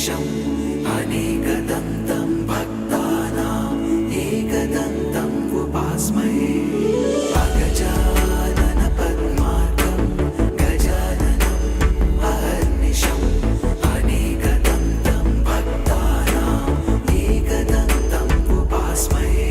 अहर्निशम् अनेकदन्तं भक्तानाम् एकदन्तम् उपास्महे अगजानन पद्मार्कं गजाननम् अहर्निशम् अनेकदन्तं भक्तानाम् एकदन्तम् उपास्महे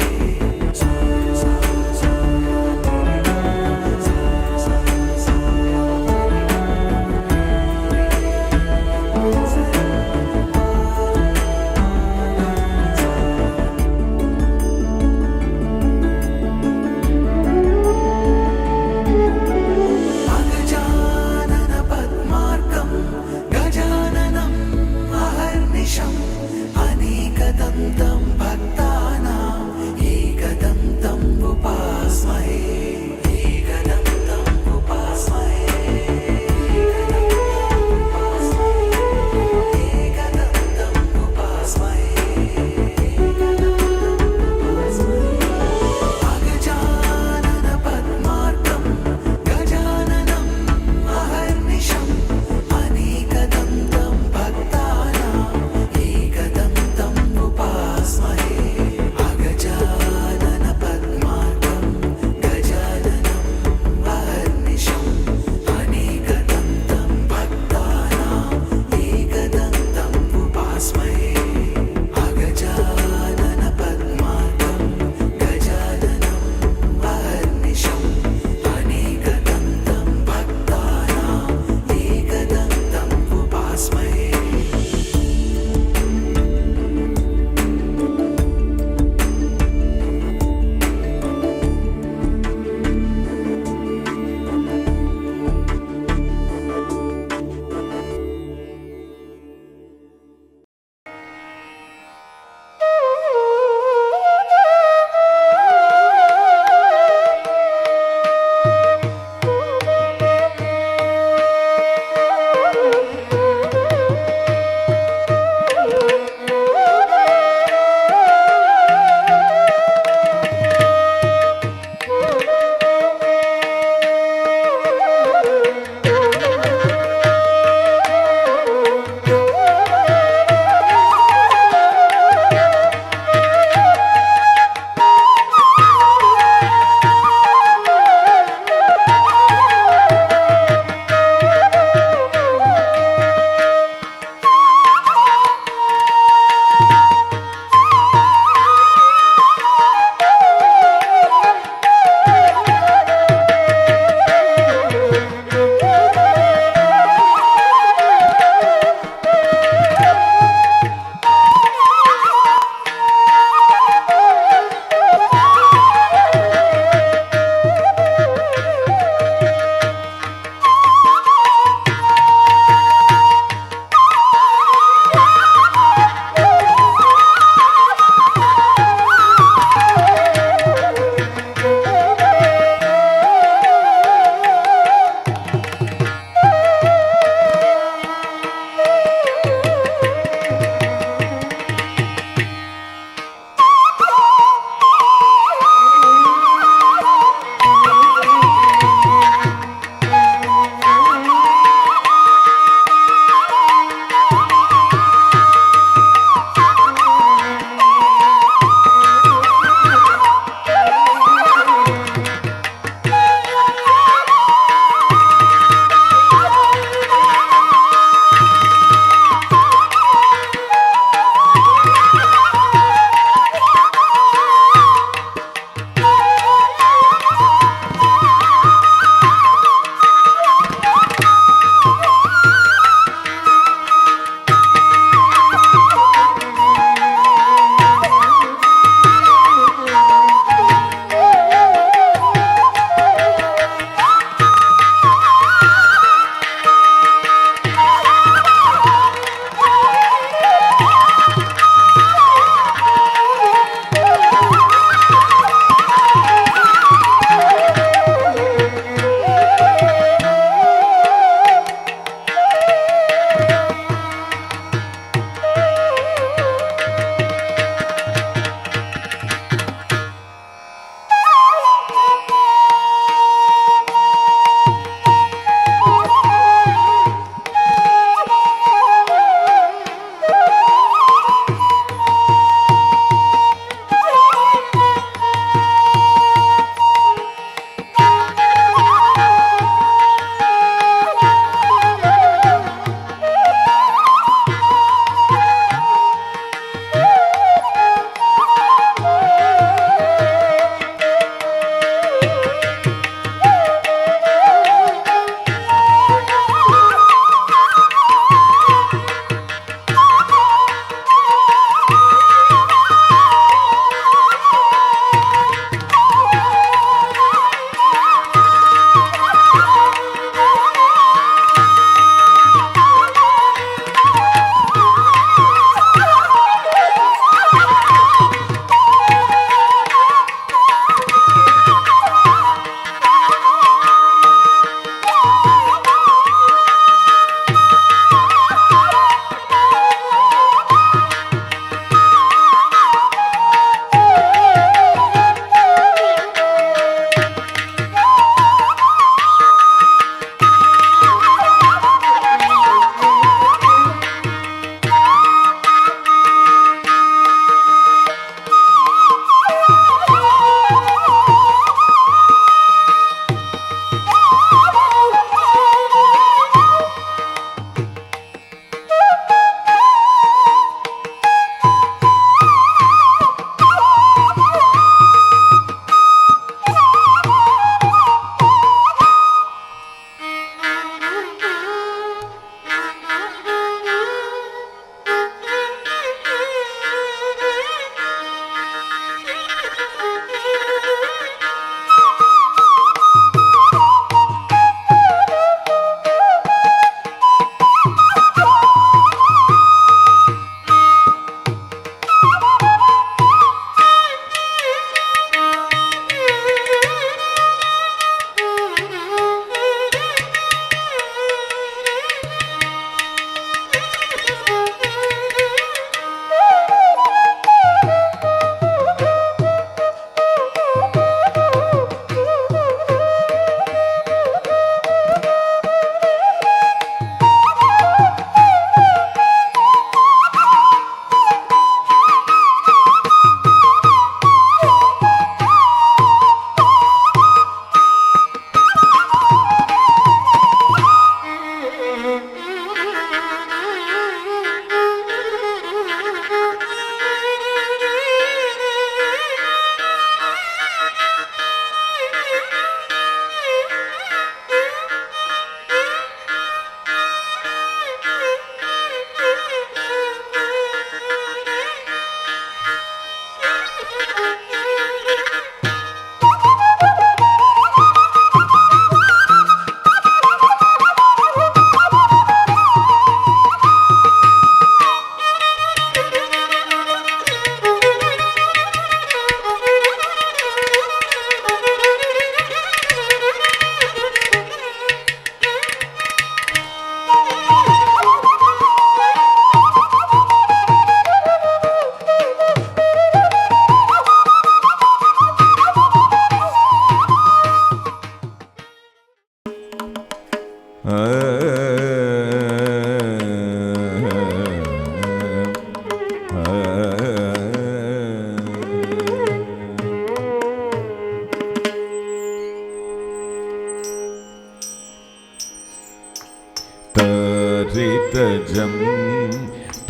தரிதஜம்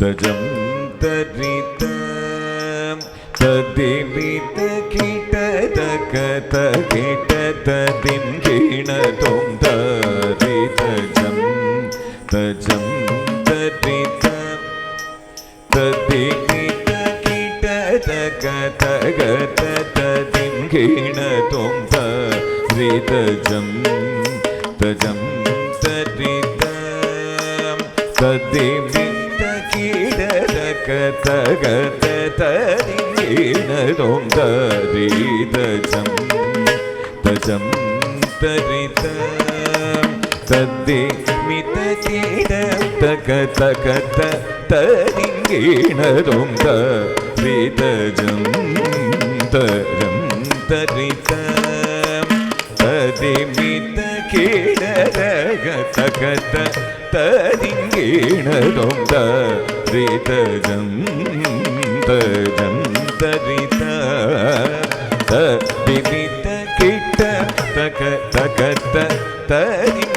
தஜம் தரித ததிவித கிட தக தகிட ததிம் கிணதும் தரிதஜம் தஜம் தரித ததிவித கிட தக தக ததிம் கிணதும் தரிதஜம் தஜம் தரித ததிவித கிட தக தக ததிம் தரிதஜம் தஜம் தரித ததிமித கிட தக தக ததிம் தரிதஜம் தஜம் தரித ததிமித கிட தக தக ததிம் தரிதஜம் தஜம் தரித ததிவித கிட தக தக ததிம்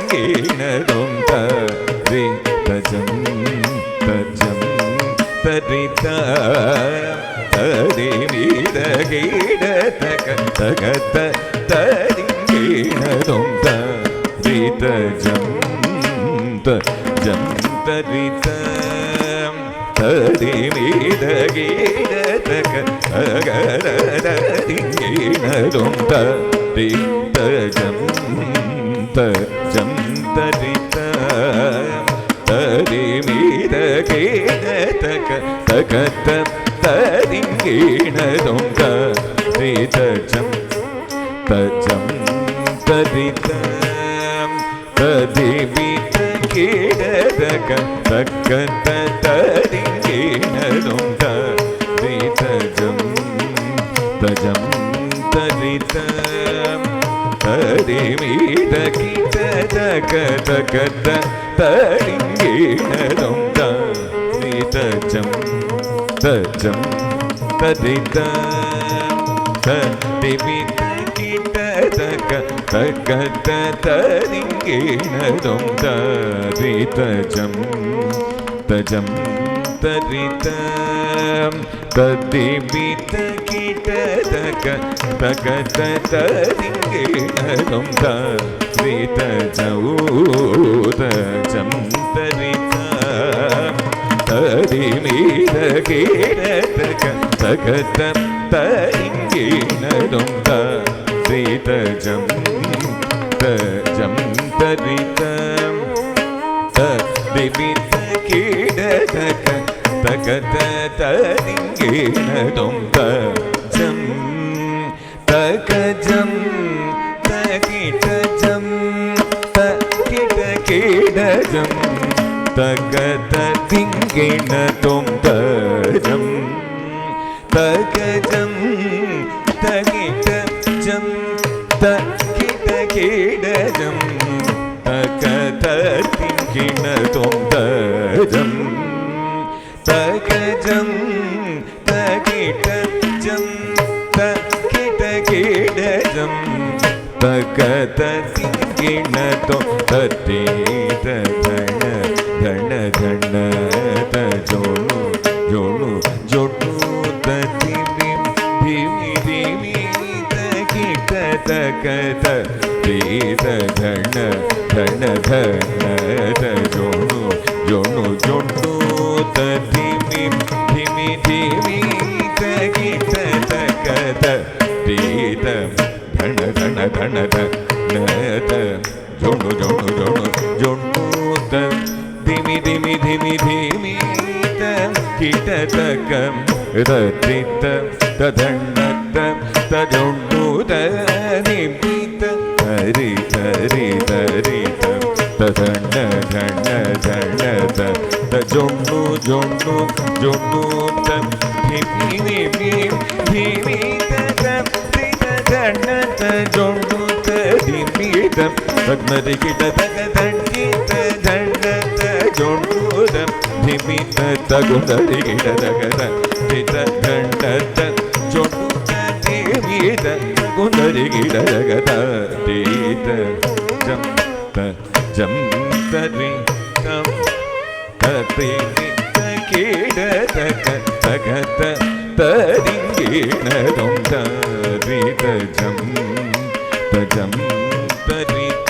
தரிதஜம் தஜம் தரித ததிவித கிட தக தக ததிம் தரிதஜம் தஜம் தரித ததிமித கிட தக தக ததிம் தரிதஜம் தஜம் தரித ததிமித கிட தக தக ததிம் தரிதஜம் தஜம் தரித ததிவித கிட தக தக ததிம் தரிதஜம் தஜம் தரித ததிமித கிட தக தக ததிம் தரிதஜம் தஜம் தரித ததிவித கிட தக தக ததிம் தரிதஜம் தஜம் தரித ததிவித கிட தக தக ததிம் தரிதஜம் தரித ததிமித கிட தக தக ததிம் தரிதஜம் தஜம் தரித ததிவித கிட தக தக ததிம் தஜம் தகஜம் தகிடஜம் தகிட கிடஜம் தக ததிம் தஜம் தகஜம் தகிடஜம் தகிட கிடஜம் தக ததிம் தஜம் தகஜம் தகிடஜம் தகிட கிடஜம் தக ததிம் தரித ಧಣ ಧಣ ಜೋಣು ಜೋಣು ಜೊಟ್ಟು ತತಿಮಿ ಧಿಮಿ ಧಿಮಿ ತಕಿಟ ತಕತ ತೀತ ಧಣ ಧಣ ಧಣ ಜೋಣು ಜೋಣು ಜೊಟ್ಟು ತತಿಮಿ ಧಿಮಿ ಧಿಮಿ ತಕಿಟ ತಕತ ತೀತ ಧಣ ಧಣ ಧಣ ಧಣ ಜೋಣು ಜೋಣು ಜೋಣು ಜೊಟ್ಟು ಧಿಮಿ ಧಿಮಿ ಧಿಮಿ ಧಿಮಿ ಕಿಟ ತಕಂ ರತಿತ ತಧಣ್ಣತ ತಜೊಂಡು ತನಿಪಿತ ಹರಿ ಹರಿ ಹರಿತ ತಧಣ್ಣ ಧಣ್ಣ ಧಣ್ಣತ ತಜೊಂಡು ಜೊಂಡು ಜೊಂಡು ಧಿಮಿ ಧಿಮಿ ಧಿಮಿ ತಧಣ್ಣ ತಜೊಂಡು ತಧಿಮಿತ ತಗ್ನದಿ ಕಿಟ ತಗ ತಣ್ಣಿ ಧಿಮಿತ ತಗುಂದರಿ ಗಿಡದಗದ ಚಿತ ಗಂಡತ ಜೊಂಡ ಧಿಮಿತ ಕುಂದರಿ ಗಿಡದಗದ ತೀತ ಜಂ ಜಂ ತರಿ ತಂ ತತಿ ಕೀಡದ ತಗತ ತರಿಂಗೀಣ ದೊಂದ ರೀತ ಜಂ ತಜಂ ತರಿತ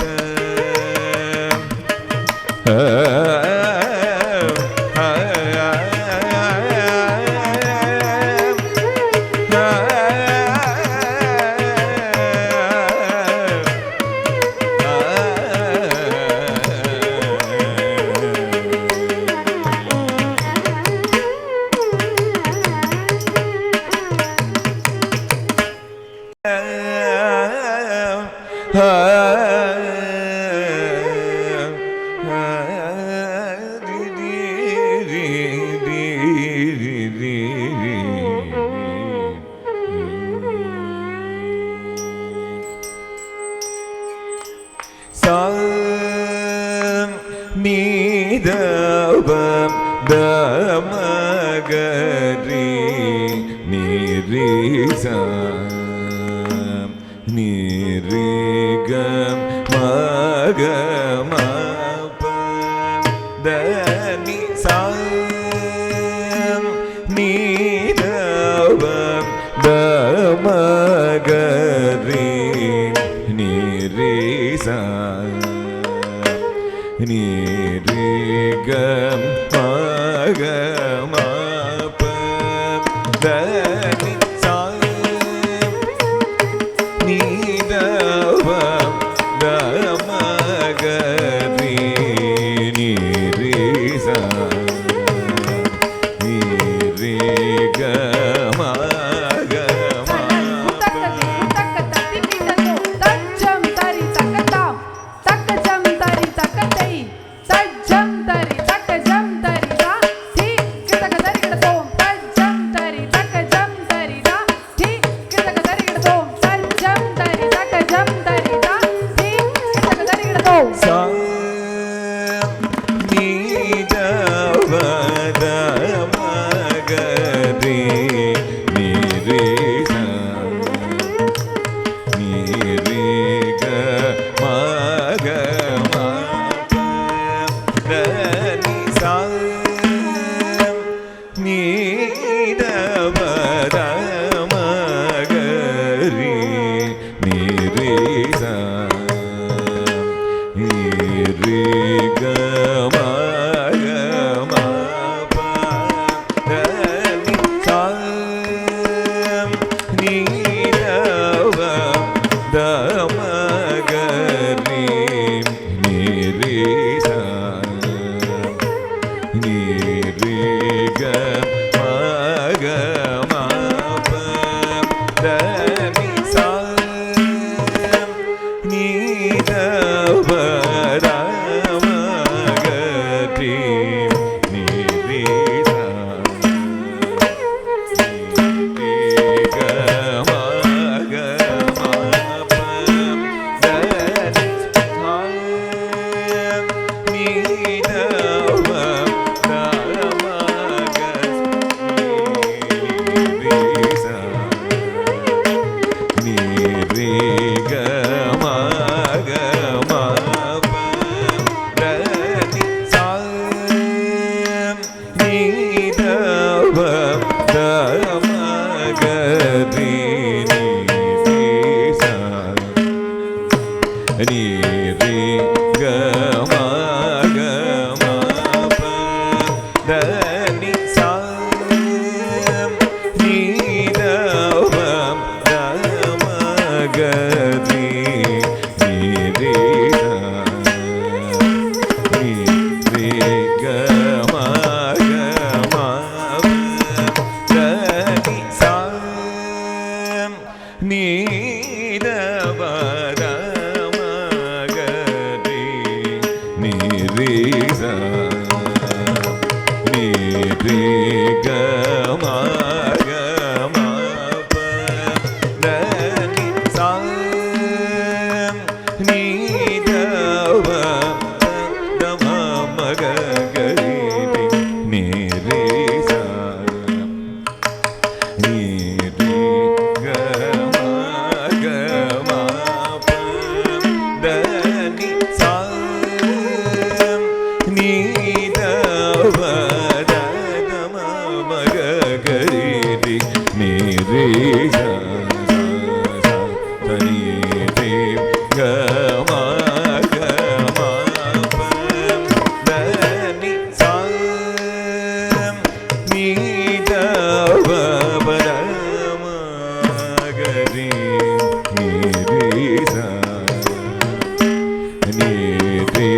re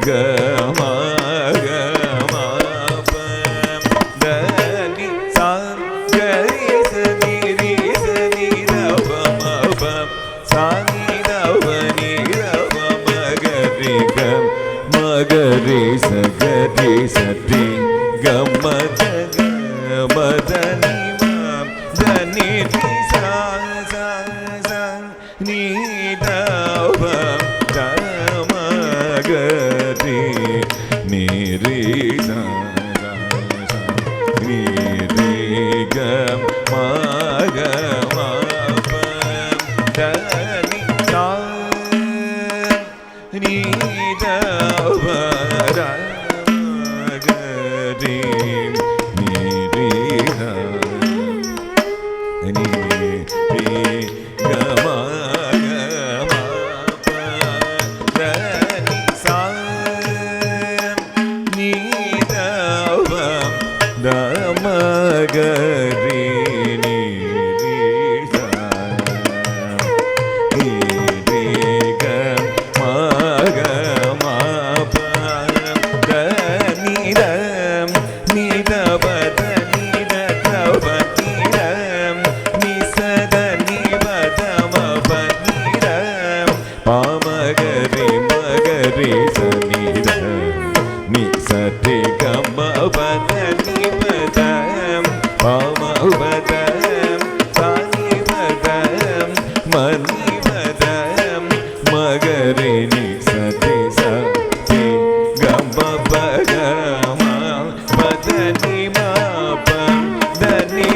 ga ma ga ma pa da ni sa ga ri sa ni da pa ma pa sa ni da pa ni da pa ma ga ri sa ga ri sa ri ga ma da ni ma da ni sa sa sa ni da pa da ma ga ri ni ri sa sa ni ri ga ma pa da ni sa ni da pa da ma ga ri ni ri sa ni ri ga ma pa da ni sa ni da pa da ma ga ri ni ri sa ni ri ga ma pa da ni da pa da ni da pa ni da ni sa da ni pa da ma pa ni da pa ma ga ri sa ni da ni sa te ga ma pa da ni pa da pa ma pa da sa ni pa da ma ni pa da ma ga ri ni sa te ga ma pa ga ma pa da ni ma pa da ni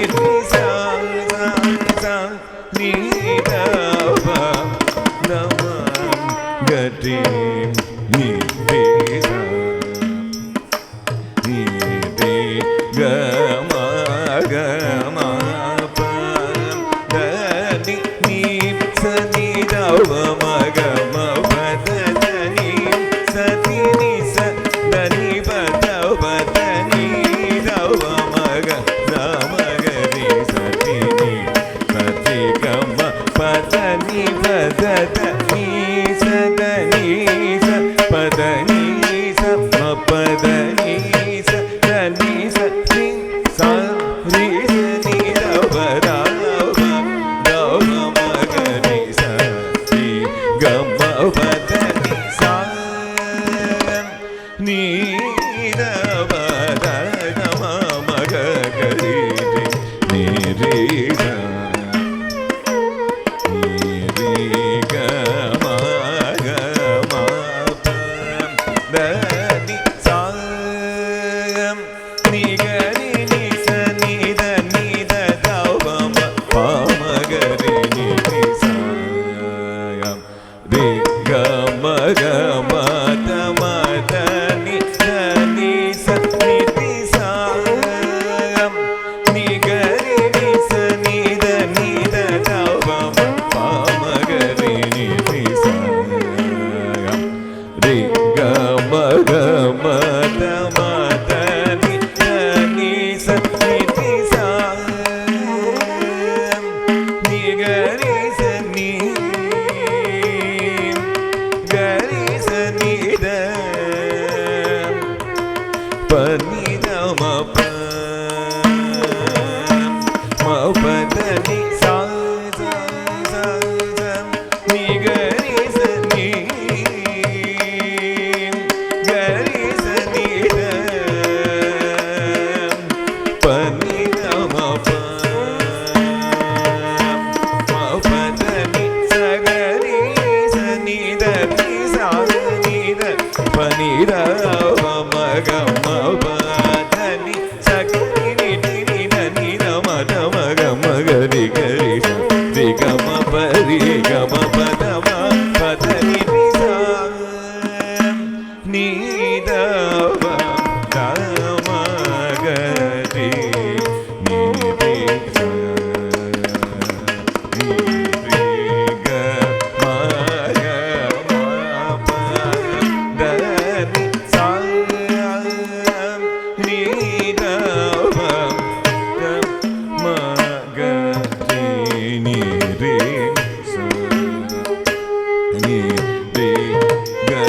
sa sa ni da pa da ma ga ri ni ri sa ni ri ga ma pa da ni sa ni da pa ma ga ma pa da ni sa ni sa da ni pa da ni da pa ma ga ri sa ni ga ma pa da ni pa da ni sa da ni sa pa da ni sa ma pa da ni sa da ni sa ni sa ri sa ni da pa da ma ga ri sa ni ga ma pa da ni sa ni da pa da ma ga ri ni ri sa ni ri ga ma pa da ni sa ni ga ri ni sa ni da da pa ma ga ri ni ri sa ri ga ma da ma da ni sa ni ri sa ni ga ri ni sa ni da da pa ma ga ri ni ri sa ri ga ma da ma da ni sa ni ri sa ni ga ri sa ni ga ri sa ni da pa ni da ma pa da ni sa ni ga ri sa ni ga ri sa ni da pa ni da ma pa da ni sa ga ri sa ni da ni sa ni da pa ni da ma ga ma pa da ni sa ga ri ni da ni da ma ga ri sa ri ga ma pa ri ga ma pa da ni ri sa ni da pa da ma ga ri ni ri sa ni ri ga ma pa da ni sa ni da pa da ma ga ri ni ri sa ni ri ga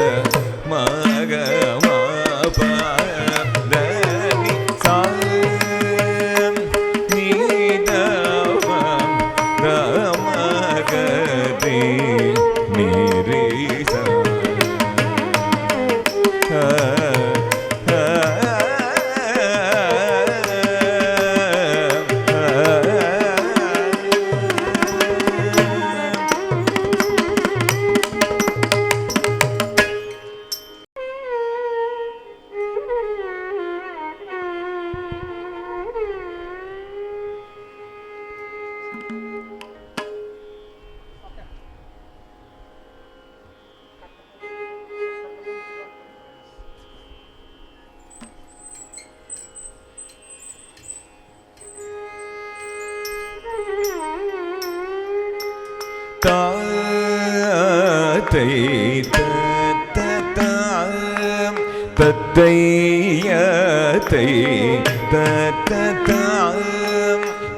தத்தையத்தை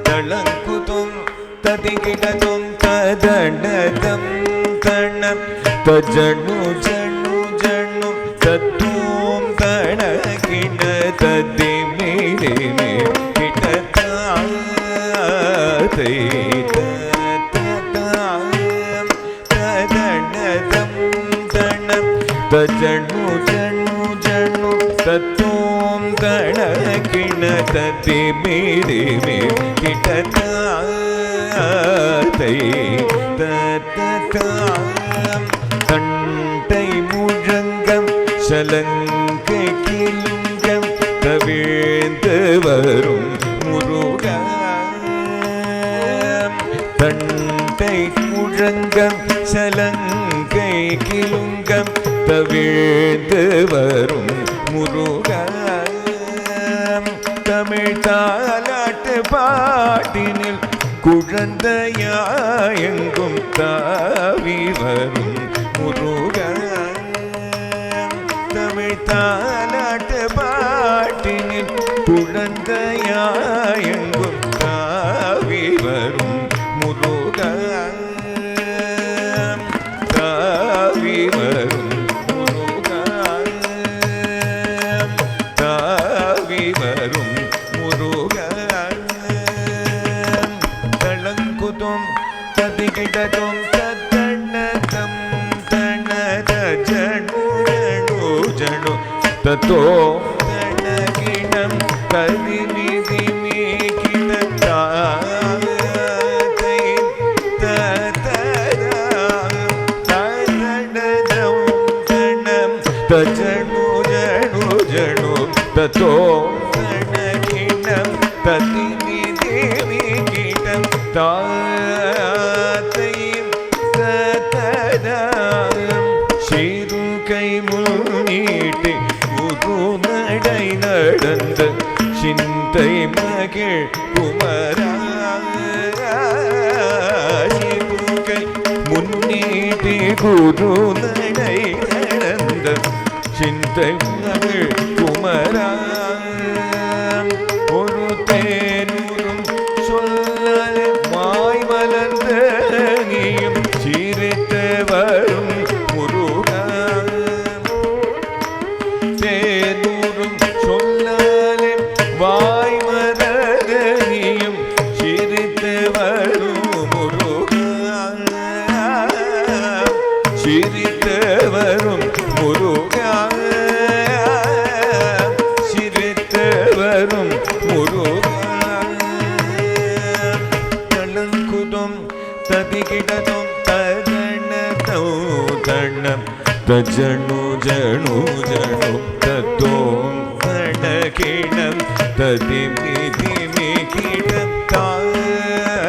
தளங்குதும் ததிகிடதும் ததடதம் தணம் தஜனு ஜனு ஜனு தத்தும் தணகிண ததிமிரிமே கிடதாத்தை ததடதம் தணம் தஜனு ஜனு ஜனு தத்தும் தணகிண ததிமிரிமே கிடதாத்தை தண்டை முழங்கம் சலங்கை கிலுங்கம் தவிழ்ந்து வரும் முருக தண்டை முழங்கம் சலங்கை கிலுங்கம் தவிழ்ந்து வரும் முருக தமிழ் தாலாட்டு பாட்டினில் குழந்தையாயெங்கும் தாவி வரும் முருக தமிழ் தாலாட்டு பாட்டினில் குழந்தையாயெங்கும் தாவி வரும் முருக தாவி வரும் முருக தாவி வரும் முருக தளங்குதும் ததிகிடதும் தத்தணதம் தணத ஜனு ஜனு ஜனு தத்தோ தணகிணம் கதிமிதிமி கிடதாதை தததாம் ததடதம் தணம் தஜனு ஜனு ஜனு தத்தோ தணகிணம் கதிமிதிமி கிடம் தாத்தையும் தததாம் சிறு கை முன்னீட்டு குரு நடை நடந்த சிந்தை மகிழ் குமரா சிறு கை முன்னீட்டு குரு நடை நடந்த சிந்தை மகிழ் குமரா ஒரு தேனூரும் சொல்லலே மாய் மலர்ந்த நீயும் சிரித்து வரும் முருக தேனூரும் சொல்லலே வாய் மலர்ந்த நீயும் சிரித்து வரும் முருக சிரித்து வரும் முருக சிரித்து வரும் முருக தளங்குதும் ததிகிடதும் ததணதௌ தணம் தஜனு ஜனு ஜனு தத்தோம் தணகிணம் ததிமிதிமி கிடம்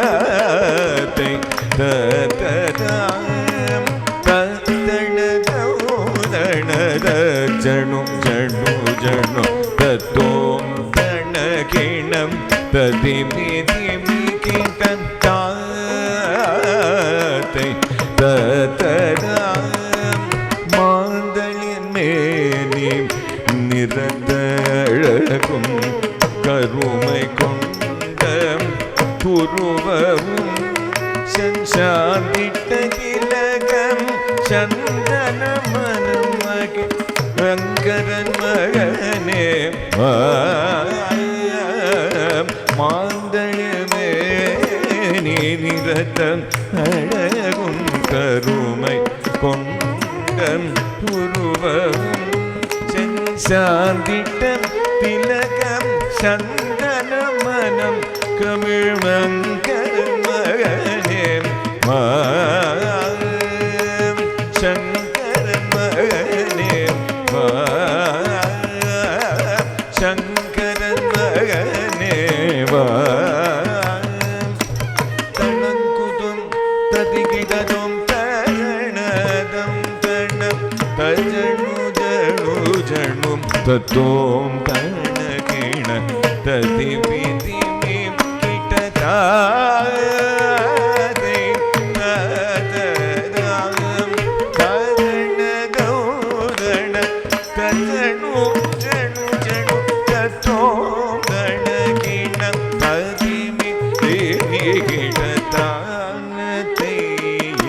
தாத்தை தததாம் ததணதௌ தணத ஜனு ஜனு ஜனு தத்தோம் தணகிணம் ததிமிதிமி கிடம் தாத்தை தததாம் மாந்தளின் மேனி நிறந்த அழகும் கருமை கொண்ட புருவமும் சாந்திட்ட திலகம் சந்தன மனம் மகே ரங்கரன் மகனே மாந்தளிமே நீ நிறத்தன் அழகும் கருமை கொண்டன் புருவமும் சாந்திட்ட திலகம் சந்தன மனம் கமிழ் மங்கரன் மகனே சங்கரன் மகனே சங்கரன் மகனே தளங்குதும் ததிகிடதும் தணதம் தணம் தஜனு ஜனு ஜனும் தத்தோம் தணகிண ததிமிதிமி கிடதாதை தததாம் ಜಣು ಜಣು ಜಣು ತೋಂ ಗಣಗಿಣ ತದಿಮಿ ಗಿಡ ತಾನ ತೇಯ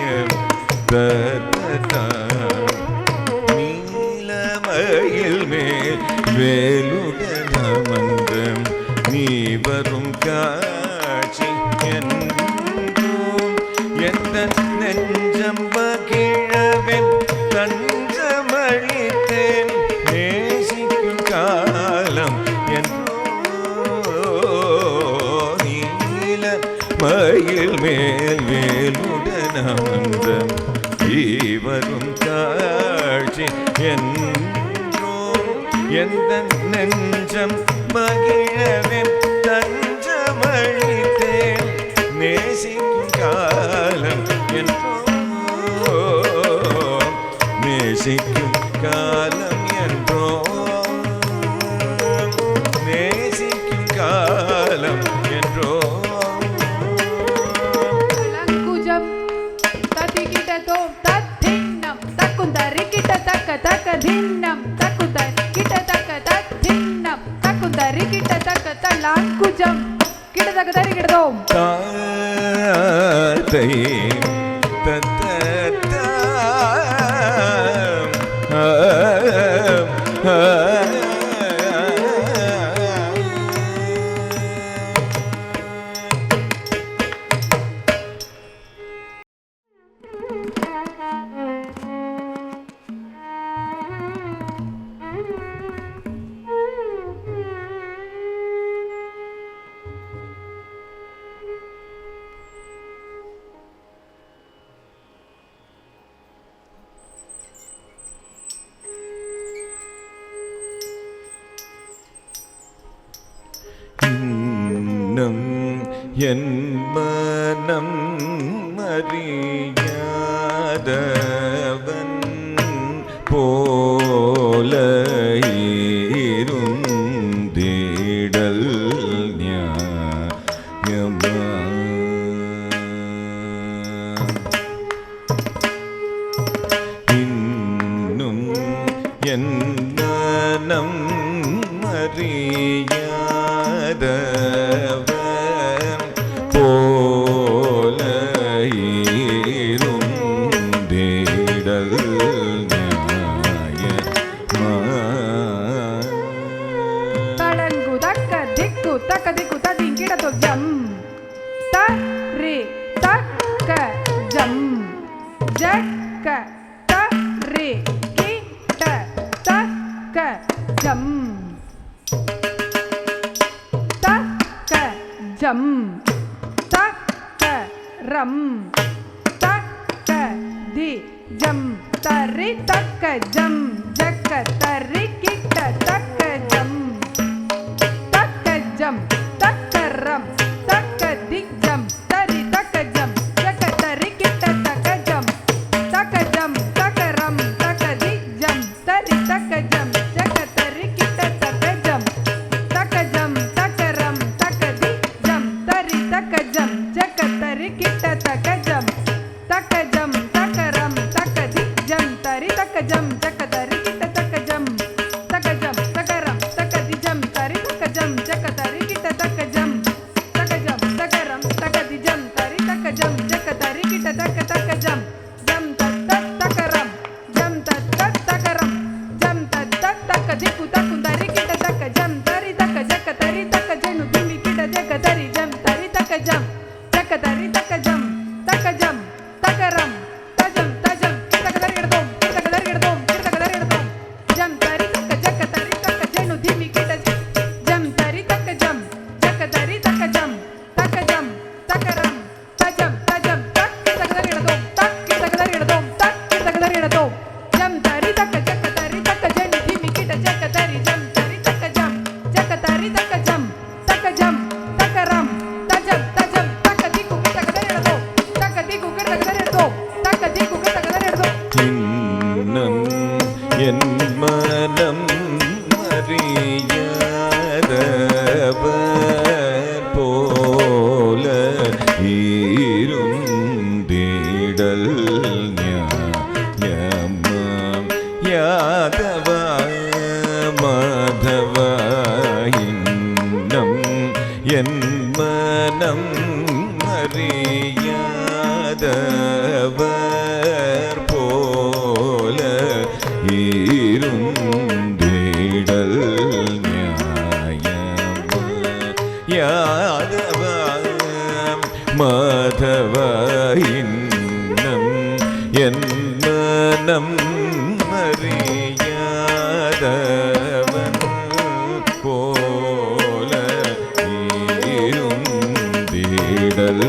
தத்த நீலமயில் மேல் வேலுடன் அமர்ந்தம் நீ வரும் காட்சி என்றும் எந்த நெஞ்சம் மகிழவென் தஞ்சமளித்தேன் நேசிக்கும் காலம் என்றோ நீலமயில் மேல் வேலுடன் அமர்ந்தம் வரும் காட்சி என்றும் எந்த நெஞ்சம் மகிழவென் தஞ்சமளித்தேன் நேசிக்கும் காலம் என்றோ நேசிக்கும் காலம் என்றோ நேசிக்கும் காலம் என்றோ ಧಿನ್ನಂ ತಕುತ ಕಿಟ ತಕ ಧಿನ್ನಂ ತಕುತ ರಿಕಿಟ ತಕ ತಲಾಂಕುಜಂ ಕಿಟ ತಕ ತರಿ ಕಿಡದೋ ತಾತೈ ತತ್ತ என் மனம் அறியாதவன் போல இருந்திடல் நியாயமா இன்னும் என் மனம் அறியாதவன் போல இருந்திடல் நியாயமா ತಳಂಗು ದಕ್ಕ ದಿಕ್ಕು ತಕ್ಕ ದಿಕ್ಕು ತದಿಂಗ್ ಕಿಡದೋ ಜಂ ತ ರಿ ತಕ್ಕ ಜಂ ಜಕ್ಕ ತ ರಿ ಕಿಟ ತಕ್ಕ ಜಂ ತಕ್ಕ ಜಂ ತಕ್ಕ ರಂ ತಕ್ಕ ದಿ ಜಂ ತರಿ ತಕ್ಕ ಜಂ ಜಕ್ಕ ತರಿ ಕಿಟ್ಟ ತಕ್ಕ ಜಂ ತಕ್ಕ ಜಂ ತಕ್ಕ ರಂ ತಕ್ಕ ದಿ ಜಂ ತರಿ ತಕ್ಕ ಜಂ ಜಕ್ಕ ತರಿ ಕಿಟ್ಟ ತಕ್ಕ ಜಂ ತಕ್ಕ ಜಂ ತಕ್ಕ ರಂ ತಕ್ಕ ದಿ ಜಂ ತರಿ ತಕ್ಕ ಜಂ ಜಕ್ಕ ತರಿ ಕಿಟ್ಟ ತಕ್ಕ ಜಂ ತಕ್ಕ ಜಂ ತಕ್ಕ ರಂ ತಕ್ಕ ದಿ ಜಂ ತರಿ ತಕ್ಕ ಜಂ ಜಕ್ಕ ತರಿ ಕಿಟ್ಟ ತಕ್ಕ ಜಂ ತಕ್ಕ ಜಂ ತಕ್ಕ ರಂ ತಕ್ಕ ದಿ ಜಂ ತರಿ ತಕ್ಕ ಜಂ ಜಕ್ಕ ತರಿ ಕಿಟ್ಟ ತಕ್ಕ ಜಂ ತಕ್ಕ ಜಂ ತಕ್ಕ ರಂ ತಕ್ಕ ದಿ ಜಂ ತರಿ ತಕ್ಕ ಜಂ ಜಕ್ಕ ತರಿ ಕಿಟ್ಟ ತಕ್ಕ ಜಂ ತಕ್ಕ ಜಂ ತಕ್ಕ ರಂ ತಕ್ಕ ದಿ ಜಂ ತರಿ ತಕ್ಕ ಜಂ ಜಕ್ಕ ತರಿ ಕಿಟ್ಟ ತಕ್ಕ ತಕ್ಕ ಜಂ ಜಂ ತತ್ತ ತಕ್ಕ ರಂ ಜಂ ತತ್ತ ತಕ್ಕ ರಂ ಜಂ ತತ್ತ ತಕ್ಕ ದಿಕ್ಕು ತಕ್ಕು ತರಿ ಕಿಟ್ಟ ತಕ್ಕ ಜಂ ತರಿ ತಕ್ಕ ಜಕ್ಕ ತರಿ ತಕ್ಕ ಜೇನು ದಿಮ್ಮಿ ಕಿಟ್ಟ ಜಕ್ಕ ತರಿ ಜಂ ತರಿ ತಕ್ಕ ಜಂ ಜಕ್ಕ ತರಿ ತಕ್ಕ ಜಂ ತಕ್ಕ ಜಂ ತಕ್ಕ ರಂ ತಜಂ ತಜಂ ತಕ್ಕ ತರಿ ಹಿಡ್ದೋಂ ತಕ್ಕ ತರಿ ಹಿಡ್ದೋಂ ತಕ್ಕ ತರಿ ಹಿಡ್ದೋಂ ಜಂ ತರಿ ತಕ್ಕ ಜಕ್ಕ ತರಿ ತಕ್ಕ ಜೇನು ದಿಮ್ಮಿ ಕಿಟ್ಟ ಜಂ ತರಿ ತಕ್ಕ ಜಂ ಜಕ್ಕ ತರಿ ತಕ್ಕ ಜಂ ತಕ್ಕ ಜಂ ತಕ್ಕ ರಂ ತಜಂ ತಜಂ ತಕ್ಕ ತರಿ ಹಿಡ್ದೋಂ ತಕ್ಕ ತರಿ ಹಿಡ್ದೋಂ ತಕ್ಕ ತರಿ ಹಿಡ್ದೋಂ ಜಂ ತರಿ ತಕ್ಕ ಜಕ್ಕ ತರಿ ತಕ್ಕ ಜೇನು ದಿಮ್ಮಿ ಕಿಟ್ಟ ಜಕ್ಕ ತರಿ ಜಂ ತರಿ ತಕ್ಕ ಜಂ ಜಕ್ಕ ತರಿ ತಕ್ಕ ಜಂ ತಕ್ಕ ಜಂ ತಕ್ಕ ರಂ ತಜಂ ತಜಂ ತಕ್ಕ ದಿಕ್ಕು ಕಿಟ್ಟ ತರಿ ಹಿಡ್ದೋಂ ತಕ್ಕ ದಿಕ್ಕು ಕಿಟ್ಟ ತರಿ ಹಿಡ್ದೋಂ ತಕ್ಕ ದಿಕ್ಕು ಕಿಟ್ಟ ತರಿ ಹಿಡ್ದೋಂ இன்னம் என் மனம் அறியாதவர் போல இருந்திடல் நியாயமாம் யாதவா இருந்திடல் யாதவ மாதவ இன்னம் என் மனம் அறியாதவன் போல இருந்திடல்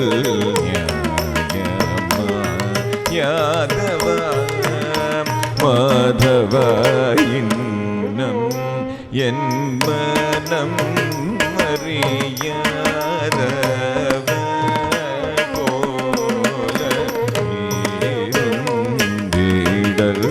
யாதவ மாதவ இன்னம் என் மனம் அறியாதவ போல இருந்திடல்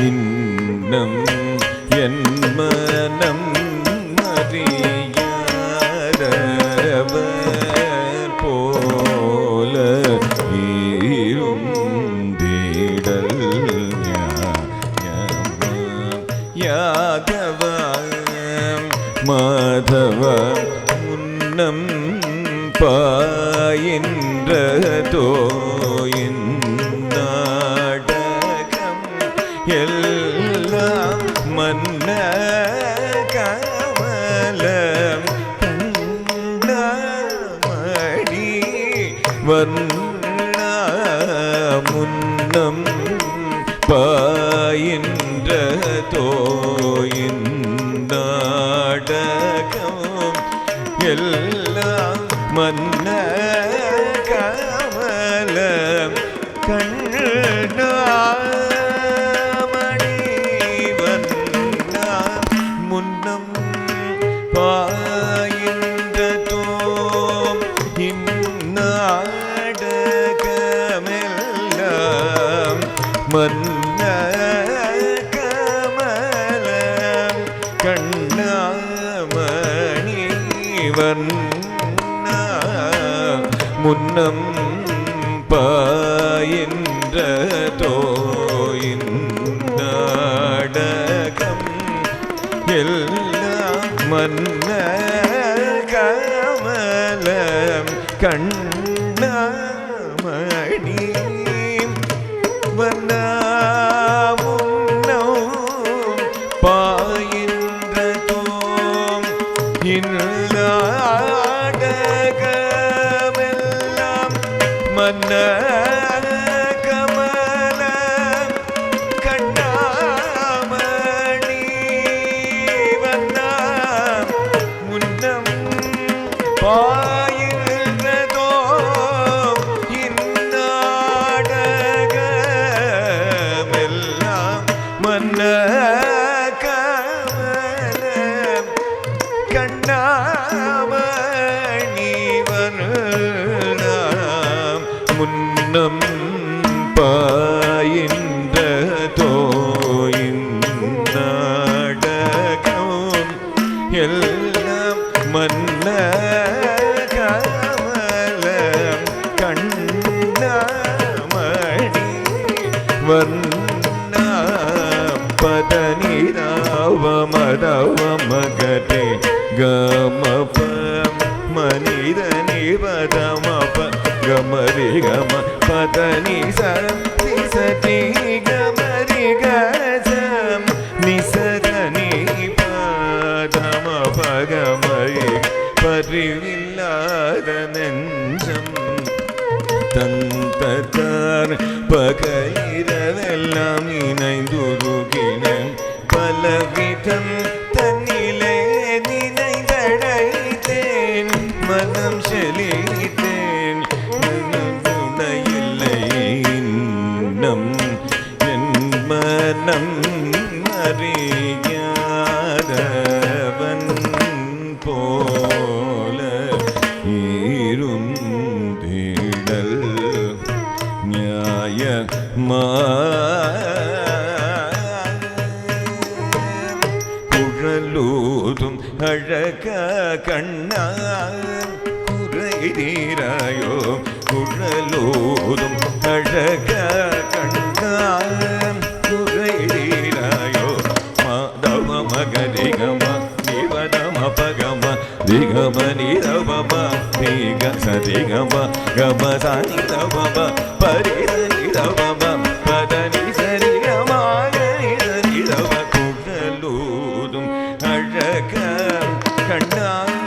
இன்னம் என் மனம் அறியாதவர் போல இருந்திடல் யாதவ மாதவ முன்னம் பாயின்ற தோயின் நாடகம் எல்லாம் மன்ன கமலம் கண்ணமணி வர்ண முன்னம் பாயின்ற தோயின் நாடகம் எல்லாம் மன்ன கமலம் கண்ணமணி வர்ண முன்னம் பாயின்ற தோம் இந்நாடகமெல்லாம் மன்ன கமலம் கண்ணமணி வர்ண முன்னம் பாயின்ற தோயின் நாடகம் எல்லாம் மன்ன கமலம் கண்ணமணி வர்ண முன்னம் பாயின்ற தோம் இந்நாடகமெல்லாம் மன்ன கமலம் கண்ணமணி வர்ண முன்னம் பாயின்ற தோம் இந்நாடகமெல்லாம் மன்ன கமலம் கண்ணமணி வர்ண முன்னம் பாயின்ற தோயின் நாடகம் எல்லாம் மன்ன கமலம் கண்ணமணி வர்ண பதனிதாவ மதவ மகதே கமப மனித நிபதமப கமரி கம பதனி சதி சதி கமரி கசம் நிசதனி பதம பகமரி பரிவில்லாத நெஞ்சம் தந்ததார் பகைரவெல்லாம் இணைந்துருகின பலவிதம் தன்னிலே நினைதழைத்தேன் மனம் செழித்தேன் துணையில்லை இன்னம் என் மனம் அறியாதவன் போல இருந்திடல் நியாயமா கண்ணான் குறைதீராயோ குழலோதும் அழக கண்ணான் குறைதீராயோ மாதவ மகரிகம நிவதம பகம திகம நிரவம திக சரிகம கம சனிதவம பரித நிரவம பதனி சரிகமாக நிரவ குழலோதும் அழக கண்ணான்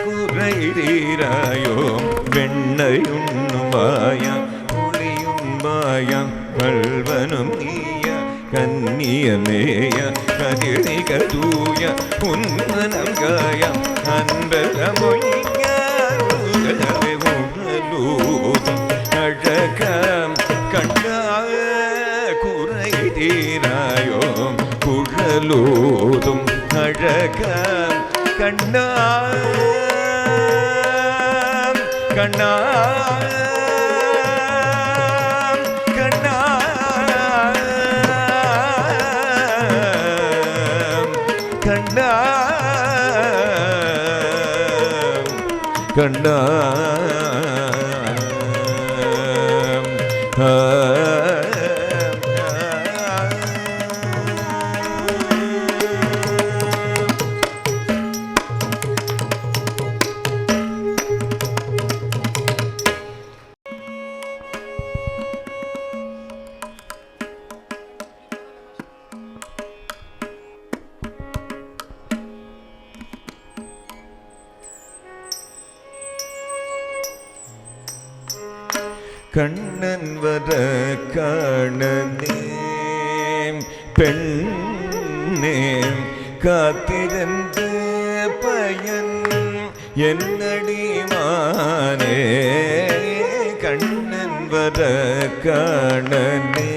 குறைதீராயோ வெண்ணையுண்ணுமாய புளியும்பாய கல்வனும் நீய கன்னியமேய கதிரிக தூய உன்மனங்காய அன்பரமொழிய உழலூதும் அழக கண்ணாய குறைதீராயோ குழலூதும் அழக கண்ணா கண்ணா கண்ணா கண்ணா கண்ணா கண்ணன் வர காணனே பெண்ணே காத்திருந்த பயன் என்னடிமானே கண்ணன் வர காணனே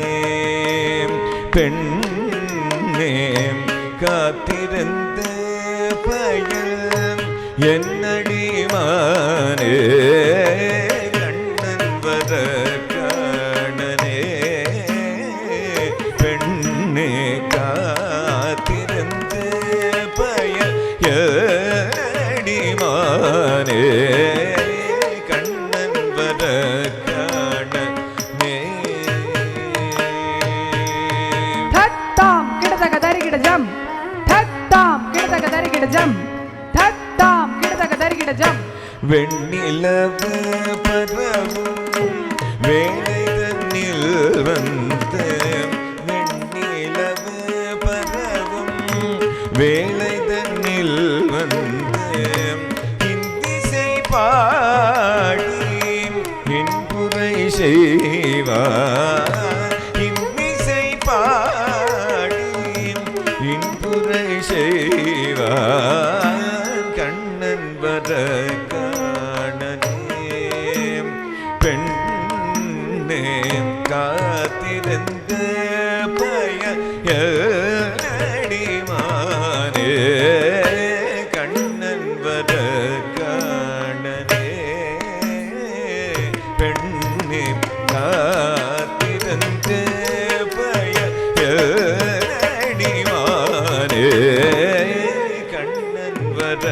பெண்ணே காத்திருந்த பயன் என்னடிமானே காணனே பெண்ணே காத்திருந்து பயடிமானே கண்ணன் வர காணனே தத்தாம் கிடதக தரிகிட ஜம் தத்தாம் கிடதக தரிகிட ஜம் தத்தாம் கிடதக தரிகிட ஜம் வெண்ணிலவு பரவும் வேலை தன்னில் வந்து வெண்ணிலவு பரவும் வேலை தன்னில் வந்து இந்திசை பாடி இன்புரை செய்வார் இந்திசை பாடி இன்புரை செய்வார் கண்ணன் வர காத்திருந்த பயடிமானே கண்ணன் வர காணனே பெண்ணே காத்திருந்த பயடிமானே கண்ணன் வர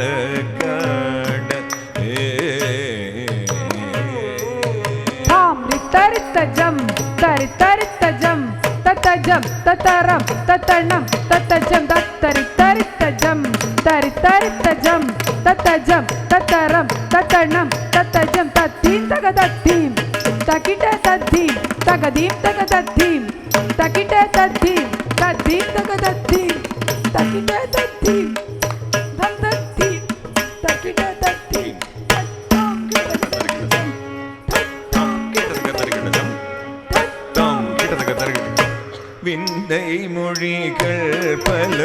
தரித்தஜம் தரித்தரித்தஜம் தத்தஜம் தத்தரம் தத்தணம் தத்தஜம் தத்தரித்தரித்தஜம் தரித்தரித்தஜம் தத்தஜம் தத்தரம் தத்தணம் தத்தஜம் தத்தீம் தகதத்தீம் தகிட தத்தீம் தகதீம் தகதத்தீம் தகிட தத்தீம் தத்தீம் தகதத்தீம் தகிட தத்தீம் தத்தீம் தகிட தத்தீம் விந்தை மொழிகள் பல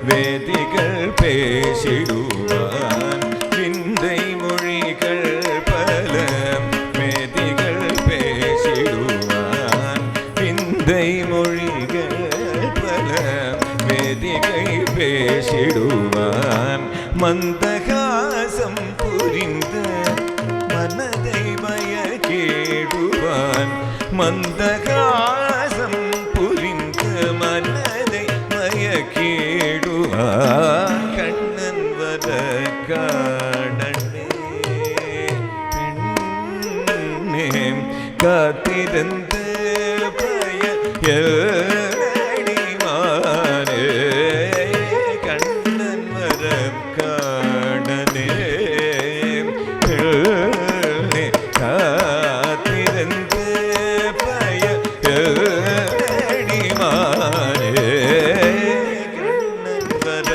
வேதிகள் பேசிடுவான் விந்தை மொழிகள் பல வேதிகள் பேசிடுவான் விந்தை மொழிகள் பல வேதிகை பேசிடுவான் மந்தகாசம் புரிந்த மனதை மயக்கிடுவான் மந்தகாசம் புரிந்த மனதை மயக்கிடுவான் கண்ணன் வர காத்திருந்து பயடிமானே கண்ணன் வரம் காணனே காத்திருந்து பயடிமானே கண்ணன் வர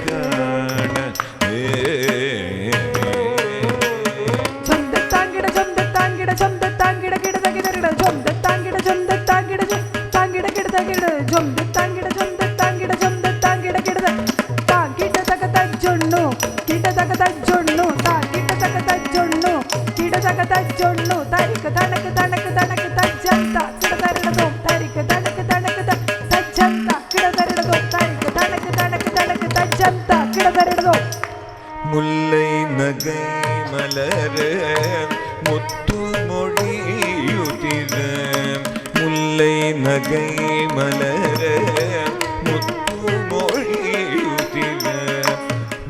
காணனே முல்லை நகை மலர முத்து மொழியுதிர முல்லை நகை மலர முத்து மொழியுதிர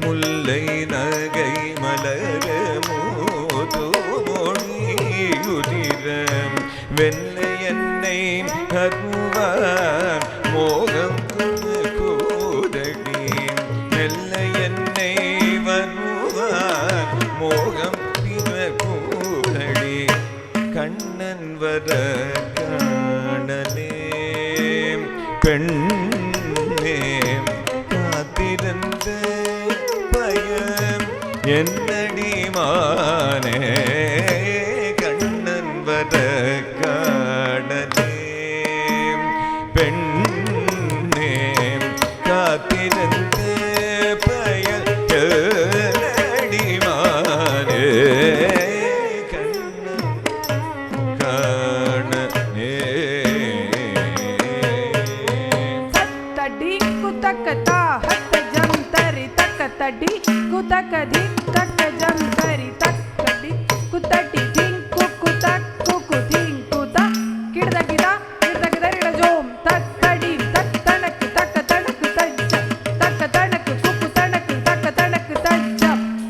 முல்லை நகை மலர முத்து மொழியுதிர வெள்ளை என்னை கருவார் மோகம் கூதடி வெள்ளை என்னை வருவார் மோகம் கூதடி கண்ணன் வர காணலே பெண்ணே காத்திருந்த பயம் என்னடிமானே கண்ணன் வர காணலே பெண்ணே காத்திருந்த பயல் அடிமானே கண்ணன் காணனே தடி குதக்கதா ஹத்த ஜம் தரி தக்கதடி குதக்கதி தக்க ஜம் தரி தக்கடி குதடி திங் குகுதக் குகுதிங் குத கிடதகிதா கிடதகிதரிட ஜோம் தக்கடி தத்தனக்கு தக்க தனக்கு தஜ்ஜ தக்க தனக்கு குகு தனக்கு தக்க தனக்கு தஜ்ஜ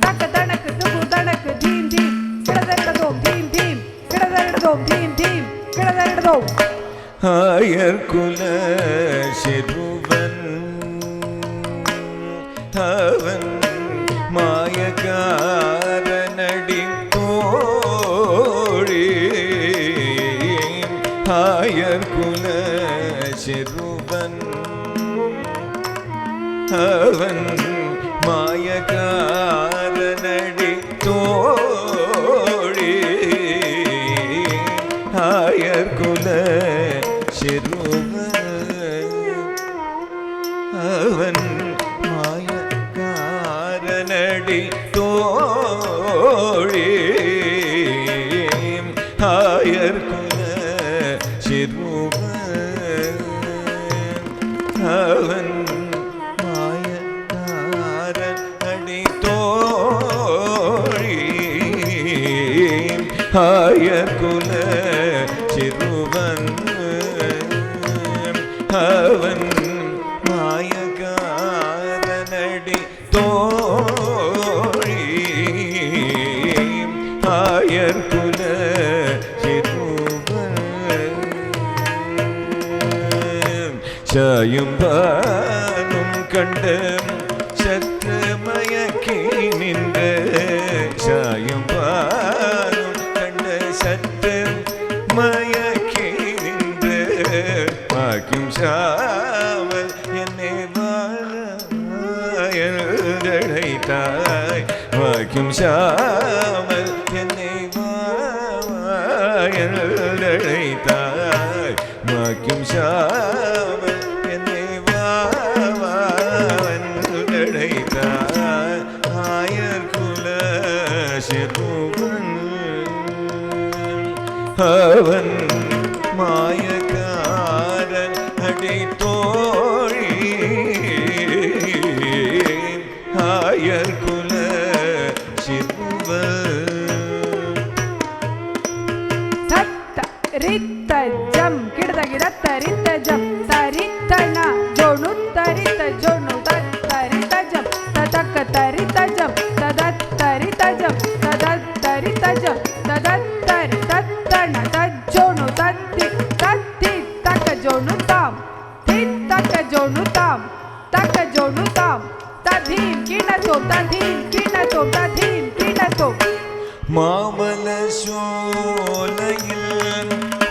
தக்க தனக்கு துகு தனக்கு தீம் தீம் கிடதரிட ஜோம் தீம் தீம் கிடதரிட ஜோம் தீம் தீம் கிடதரிட ஜோம் ஆயர் குல சிறுவன் அவன் மாயகாரனடி தோழி ஆயர் குல சிறுவன் அவன் மாயகாரனடி தோழி ஆயர் குல சிறுவன் அவன் மாயக்காரனடி தோழி ஆயர் குல சிறுவன் அவன் மாயக்காரனடி தோழி ஆயர் குல சிறுவன் அவன் மாயகாரனடி தோழி ஆயர் குல சிறுவன் சாயும் பானும் கண்ட சற்று மயக்கி நின்ற சாயும் பானும் கண்ட சற்று மயக்கி நின்ற வாக்கியம் சாமல் என்னை வாழைத்தாய் வாக்கியம் சாமல் என்னை வாழைத்தாய் வாக்கியம் சாமல் என்னை வாழைத்தாய் ஆயர் குல சிறுவன் அவன் மாயக்காரன் அடி தோழி ஆயர் குல சிறுவன் சத்த ரித்த ஜம் கிடதகிதத்த ரித்த ஜம் தரித்தன ஜோணு தரித்த ஜோணு தரித்த ஜம் ததக்க தரித்த ஜம் ததத்தரித்த ஜம் ததத்தரித்த ஜம் ததத்தரி தத்தன தஜ்ஜ மாமல சோலையில்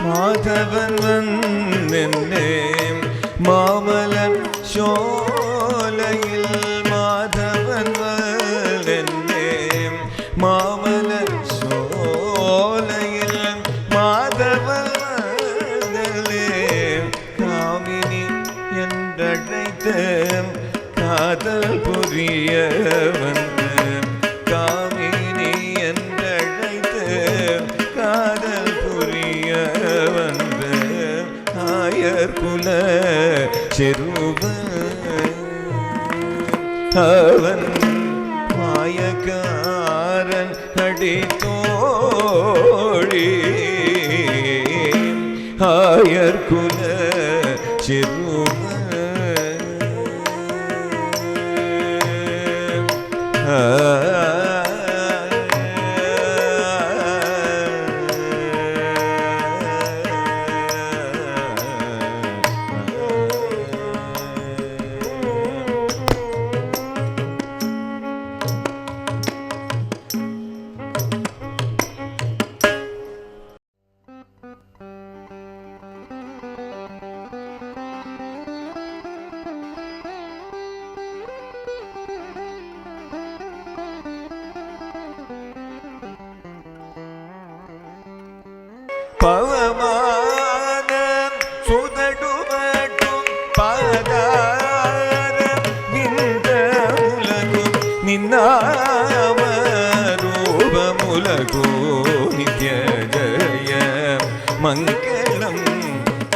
மாதவன் வந்தென்னே மாமலன் சோலையில் மாதவன் வந்தென்னே மாமலன் சோலையில் மாதவன் வந்தென்னே காமினி என்றழைத்த காதல் புரிய வந்த காமினி என்றழைத்த காதல் புரிய வந்த ஆயர்குல செருவன் அவன் மாயக்காரன் அடித்தோழி ஆயர்குல செருவன் பவமானம் சுதடுமட்டும் பாதாரம் இந்த உலகும் நின்னாம ரூபமுலகோ நித்ய ஜய மங்களம்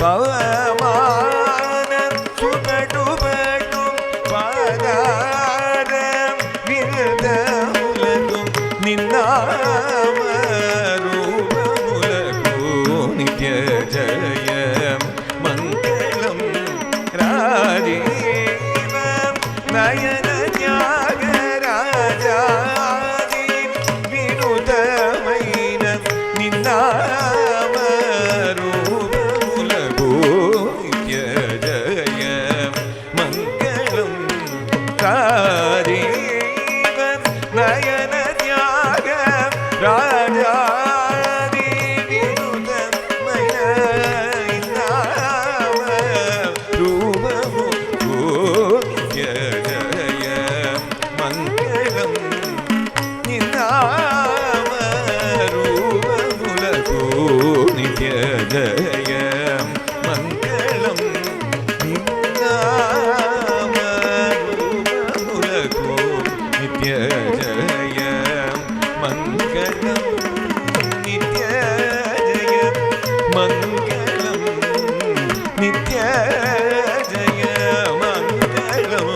பவமானம் சுதடுமட்டும் பாதாரம் இந்த உலகும் நின்னாம நித்ய ஜய மங்களம் ராஜீவம் நயன ஞாக ராஜாதி வினுதமைன நின்னாம ரூபமுலகோ நித்ய ஜய மங்களம் ராஜீவம் நயன ஞாக ராஜா ஜய மங்களம் நின்னாமருலகோ நித்ய ஜய மங்களம் நித்ய ஜய மங்களம் நித்ய ஜய மங்களம்